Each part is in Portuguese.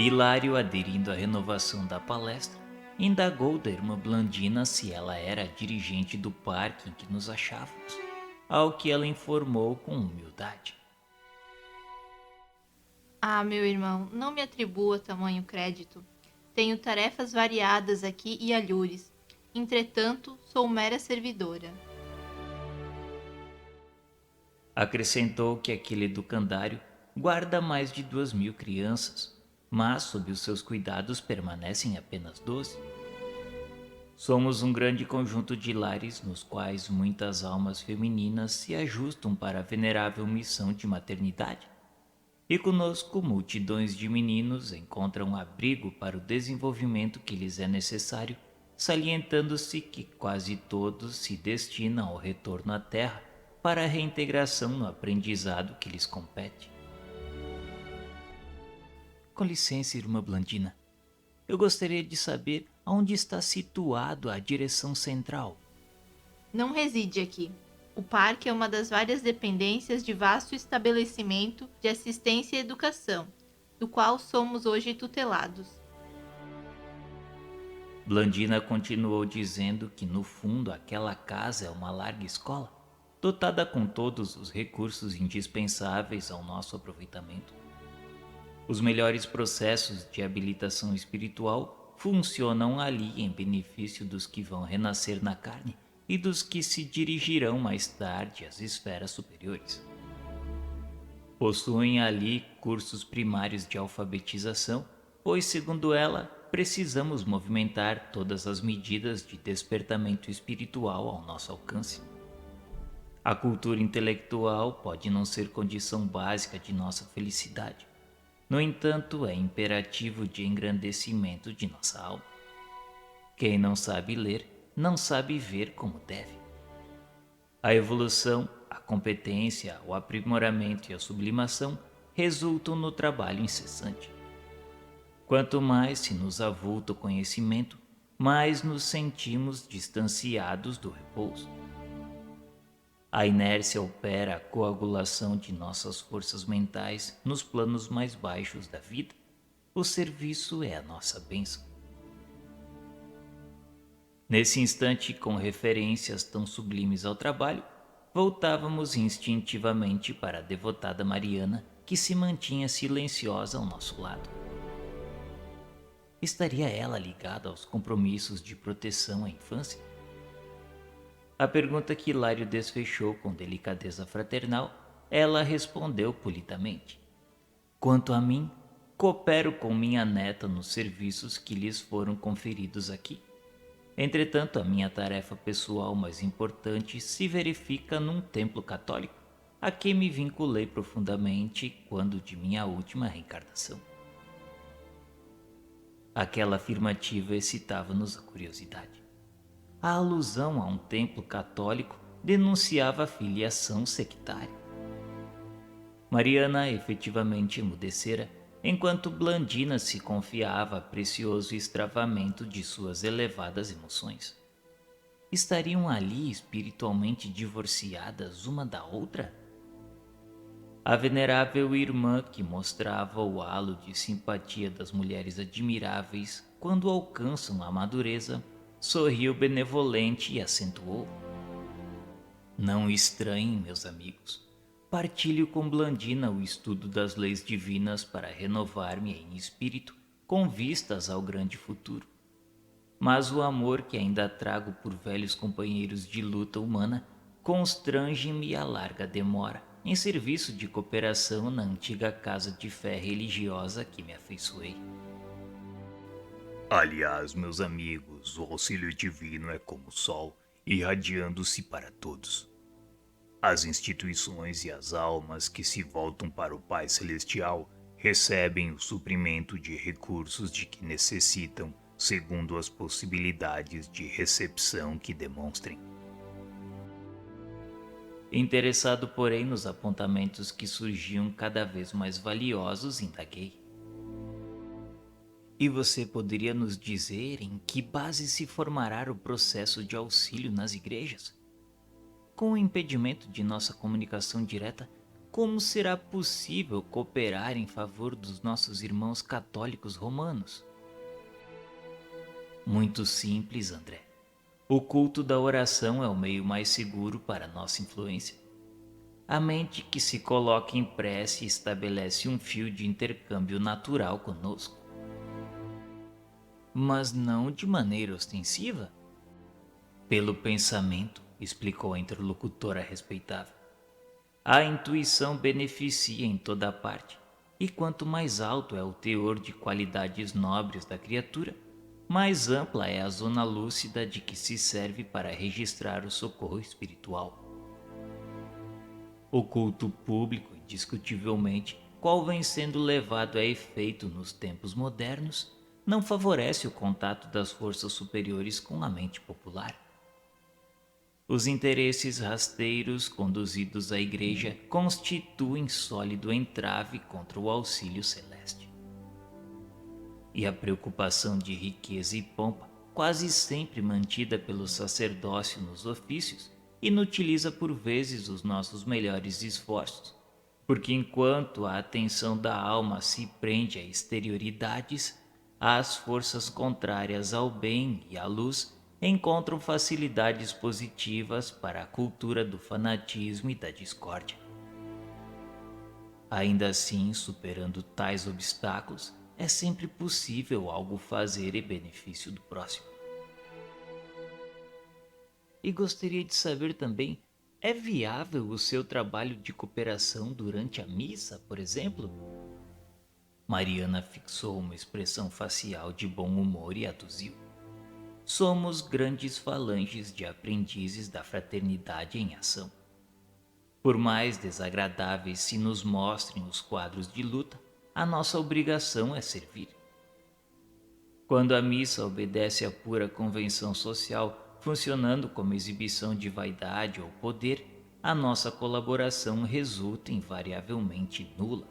Hilário, aderindo à renovação da palestra, indagou da irmã Blandina se ela era a dirigente do parque em que nos achávamos, ao que ela informou com humildade. Ah, meu irmão, não me atribua tamanho crédito. Tenho tarefas variadas aqui e alhures. Entretanto, sou mera servidora. Acrescentou que aquele educandário guarda mais de 2.000 crianças, mas sob os seus cuidados permanecem apenas 12. Somos um grande conjunto de lares nos quais muitas almas femininas se ajustam para a venerável missão de maternidade. E conosco multidões de meninos encontram abrigo para o desenvolvimento que lhes é necessário, salientando-se que quase todos se destinam ao retorno à terra para a reintegração no aprendizado que lhes compete. Com licença, irmã Blandina. Eu gostaria de saber onde está situado a direção central. Não reside aqui. O parque é uma das várias dependências de vasto estabelecimento de assistência e educação, do qual somos hoje tutelados. Blandina continuou dizendo que no fundo aquela casa é uma larga escola, dotada com todos os recursos indispensáveis ao nosso aproveitamento. Os melhores processos de habilitação espiritual funcionam ali em benefício dos que vão renascer na carne e dos que se dirigirão mais tarde às esferas superiores. Possuem ali cursos primários de alfabetização, pois, segundo ela, precisamos movimentar todas as medidas de despertamento espiritual ao nosso alcance. A cultura intelectual pode não ser condição básica de nossa felicidade. No entanto, é imperativo de engrandecimento de nossa alma. Quem não sabe ler, não sabe ver como deve. A evolução, a competência, o aprimoramento e a sublimação resultam no trabalho incessante. Quanto mais se nos avulta o conhecimento, mais nos sentimos distanciados do repouso. A inércia opera a coagulação de nossas forças mentais nos planos mais baixos da vida. O serviço é a nossa bênção. Nesse instante, com referências tão sublimes ao trabalho, voltávamos instintivamente para a devotada Mariana, que se mantinha silenciosa ao nosso lado. Estaria ela ligada aos compromissos de proteção à infância? A pergunta que Hilário desfechou com delicadeza fraternal, ela respondeu polidamente. Quanto a mim, coopero com minha neta nos serviços que lhes foram conferidos aqui. Entretanto, a minha tarefa pessoal mais importante se verifica num templo católico, a que me vinculei profundamente quando de minha última reencarnação. Aquela afirmativa excitava-nos a curiosidade. A alusão a um templo católico denunciava a filiação sectária. Mariana efetivamente emudecera, enquanto Blandina se confiava a precioso extravamento de suas elevadas emoções. Estariam ali espiritualmente divorciadas uma da outra? A venerável irmã, que mostrava o halo de simpatia das mulheres admiráveis quando alcançam a madureza, sorriu benevolente e acentuou. Não estranhem, meus amigos. Partilho com Blandina o estudo das leis divinas para renovar-me em espírito com vistas ao grande futuro. Mas o amor que ainda trago por velhos companheiros de luta humana constrange-me a larga demora em serviço de cooperação na antiga casa de fé religiosa que me afeiçoei. Aliás, meus amigos, o auxílio divino é como o sol, irradiando-se para todos. As instituições e as almas que se voltam para o Pai Celestial recebem o suprimento de recursos de que necessitam, segundo as possibilidades de recepção que demonstrem. Interessado, porém, nos apontamentos que surgiam cada vez mais valiosos, indaguei. E você poderia nos dizer em que base se formará o processo de auxílio nas igrejas? Com o impedimento de nossa comunicação direta, como será possível cooperar em favor dos nossos irmãos católicos romanos? Muito simples, André. O culto da oração é o meio mais seguro para nossa influência. A mente que se coloca em prece estabelece um fio de intercâmbio natural conosco. Mas não de maneira ostensiva? Pelo pensamento, explicou a interlocutora respeitável. A intuição beneficia em toda parte, e quanto mais alto é o teor de qualidades nobres da criatura, mais ampla é a zona lúcida de que se serve para registrar o socorro espiritual. O culto público, indiscutivelmente, qual vem sendo levado a efeito nos tempos modernos, não favorece o contato das forças superiores com a mente popular. Os interesses rasteiros conduzidos à igreja constituem sólido entrave contra o auxílio celeste. E a preocupação de riqueza e pompa, quase sempre mantida pelo sacerdócio nos ofícios, inutiliza por vezes os nossos melhores esforços, porque enquanto a atenção da alma se prende a exterioridades, as forças contrárias ao bem e à luz encontram facilidades positivas para a cultura do fanatismo e da discórdia. Ainda assim, superando tais obstáculos, é sempre possível algo fazer em benefício do próximo. E gostaria de saber também, é viável o seu trabalho de cooperação durante a missa, por exemplo? Mariana fixou uma expressão facial de bom humor e aduziu. Somos grandes falanges de aprendizes da fraternidade em ação. Por mais desagradáveis se nos mostrem os quadros de luta, a nossa obrigação é servir. Quando a missa obedece à pura convenção social, funcionando como exibição de vaidade ou poder, a nossa colaboração resulta invariavelmente nula.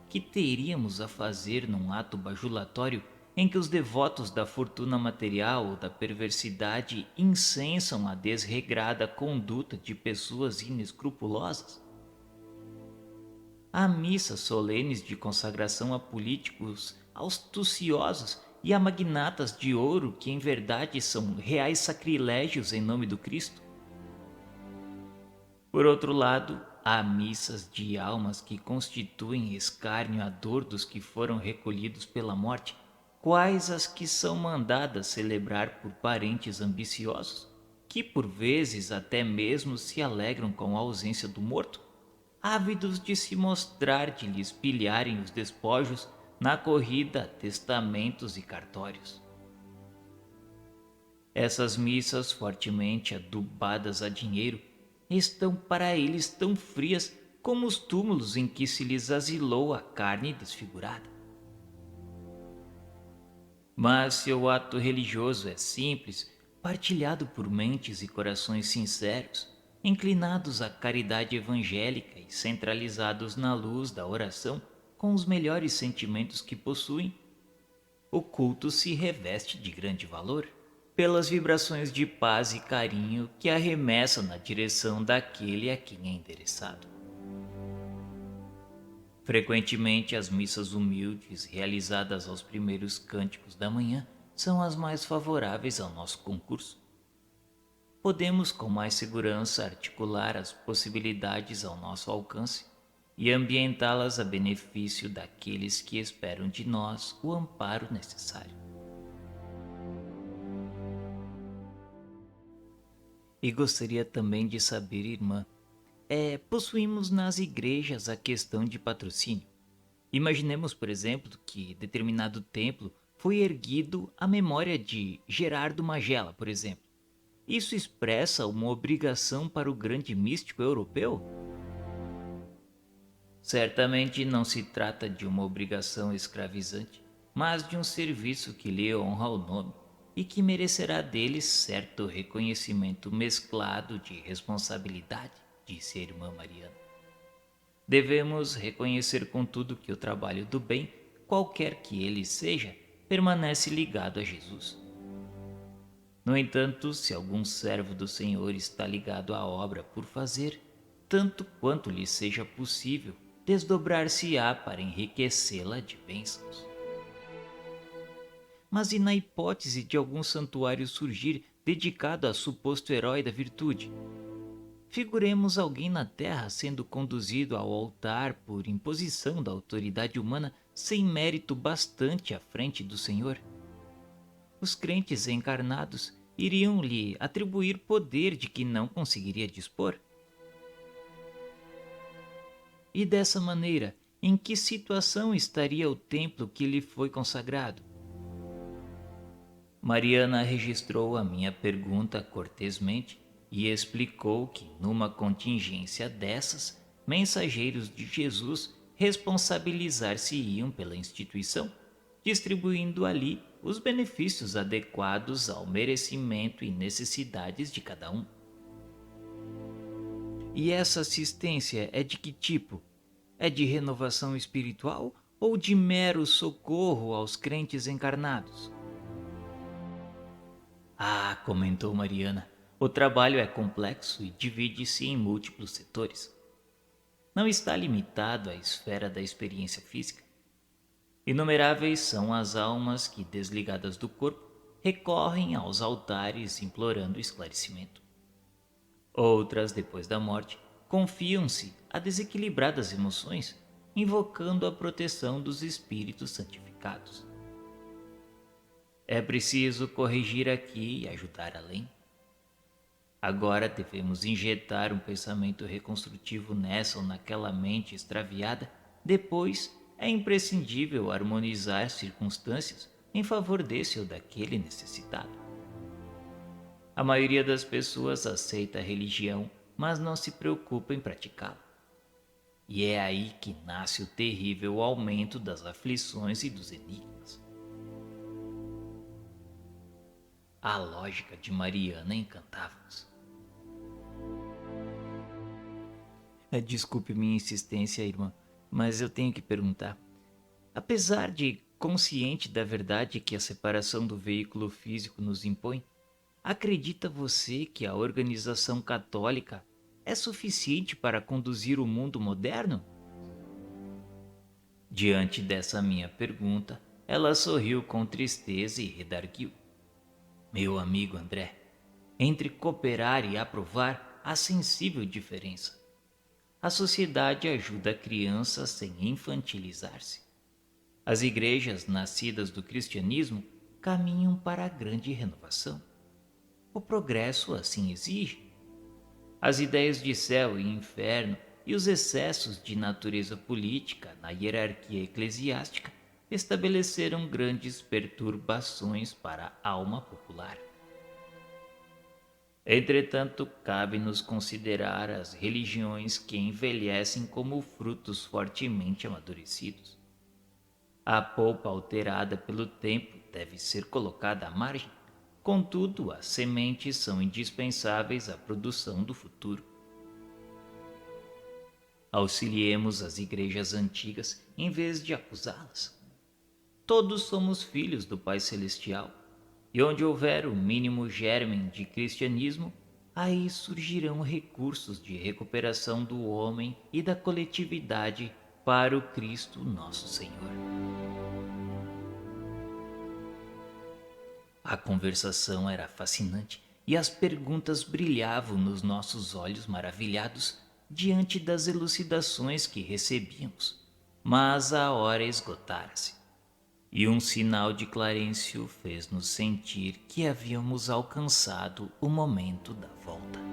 Que teríamos a fazer num ato bajulatório em que os devotos da fortuna material ou da perversidade incensam a desregrada conduta de pessoas inescrupulosas? Há missas solenes de consagração a políticos astuciosos e a magnatas de ouro que em verdade são reais sacrilégios em nome do Cristo. Por outro lado, há missas de almas que constituem escárnio à dor dos que foram recolhidos pela morte, quais as que são mandadas celebrar por parentes ambiciosos, que por vezes até mesmo se alegram com a ausência do morto, ávidos de se mostrar de lhes pilharem os despojos na corrida a testamentos e cartórios. Essas missas fortemente adubadas a dinheiro estão para eles tão frias como os túmulos em que se lhes asilou a carne desfigurada. Mas se o ato religioso é simples, partilhado por mentes e corações sinceros, inclinados à caridade evangélica e centralizados na luz da oração com os melhores sentimentos que possuem, o culto se reveste de grande valor pelas vibrações de paz e carinho que arremessam na direção daquele a quem é endereçado. Frequentemente, as missas humildes realizadas aos primeiros cânticos da manhã são as mais favoráveis ao nosso concurso. Podemos com mais segurança articular as possibilidades ao nosso alcance e ambientá-las a benefício daqueles que esperam de nós o amparo necessário. E gostaria também de saber, irmã, possuímos nas igrejas a questão de patrocínio. Imaginemos, por exemplo, que determinado templo foi erguido à memória de Gerardo Magela, por exemplo. Isso expressa uma obrigação para o grande místico europeu? Certamente não se trata de uma obrigação escravizante, mas de um serviço que lhe honra o nome e que merecerá dele certo reconhecimento mesclado de responsabilidade, disse a irmã Mariana. Devemos reconhecer contudo que o trabalho do bem, qualquer que ele seja, permanece ligado a Jesus. No entanto, se algum servo do Senhor está ligado à obra por fazer, tanto quanto lhe seja possível, desdobrar-se-á para enriquecê-la de bênçãos. Mas e na hipótese de algum santuário surgir dedicado a suposto herói da virtude? Figuremos alguém na Terra sendo conduzido ao altar por imposição da autoridade humana sem mérito bastante à frente do Senhor. Os crentes encarnados iriam lhe atribuir poder de que não conseguiria dispor? E dessa maneira, em que situação estaria o templo que lhe foi consagrado? Mariana registrou a minha pergunta cortesmente e explicou que, numa contingência dessas, mensageiros de Jesus responsabilizar-se-iam pela instituição, distribuindo ali os benefícios adequados ao merecimento e necessidades de cada um. E essa assistência é de que tipo? É de renovação espiritual ou de mero socorro aos crentes encarnados? Ah, comentou Mariana, o trabalho é complexo e divide-se em múltiplos setores. Não está limitado à esfera da experiência física. Inumeráveis são as almas que, desligadas do corpo, recorrem aos altares implorando esclarecimento. Outras, depois da morte, confiam-se a desequilibradas emoções, invocando a proteção dos espíritos santificados. É preciso corrigir aqui e ajudar além. Agora devemos injetar um pensamento reconstrutivo nessa ou naquela mente extraviada. Depois, é imprescindível harmonizar circunstâncias em favor desse ou daquele necessitado. A maioria das pessoas aceita a religião, mas não se preocupa em praticá-la. E é aí que nasce o terrível aumento das aflições e dos enigmas. A lógica de Mariana encantava-nos. Desculpe minha insistência, irmã, mas eu tenho que perguntar. Apesar de consciente da verdade que a separação do veículo físico nos impõe, acredita você que a organização católica é suficiente para conduzir o mundo moderno? Diante dessa minha pergunta, ela sorriu com tristeza e redarguiu. Meu amigo André, entre cooperar e aprovar há sensível diferença. A sociedade ajuda a criança sem infantilizar-se. As igrejas nascidas do cristianismo caminham para a grande renovação. O progresso assim exige. As ideias de céu e inferno e os excessos de natureza política na hierarquia eclesiástica estabeleceram grandes perturbações para a alma popular. Entretanto, cabe-nos considerar as religiões que envelhecem como frutos fortemente amadurecidos. A polpa alterada pelo tempo deve ser colocada à margem, contudo, as sementes são indispensáveis à produção do futuro. Auxiliemos as igrejas antigas em vez de acusá-las. Todos somos filhos do Pai Celestial, e onde houver o mínimo germen de cristianismo, aí surgirão recursos de recuperação do homem e da coletividade para o Cristo nosso Senhor. A conversação era fascinante e as perguntas brilhavam nos nossos olhos maravilhados diante das elucidações que recebíamos, mas a hora esgotara-se. E um sinal de Clarencio fez-nos sentir que havíamos alcançado o momento da volta.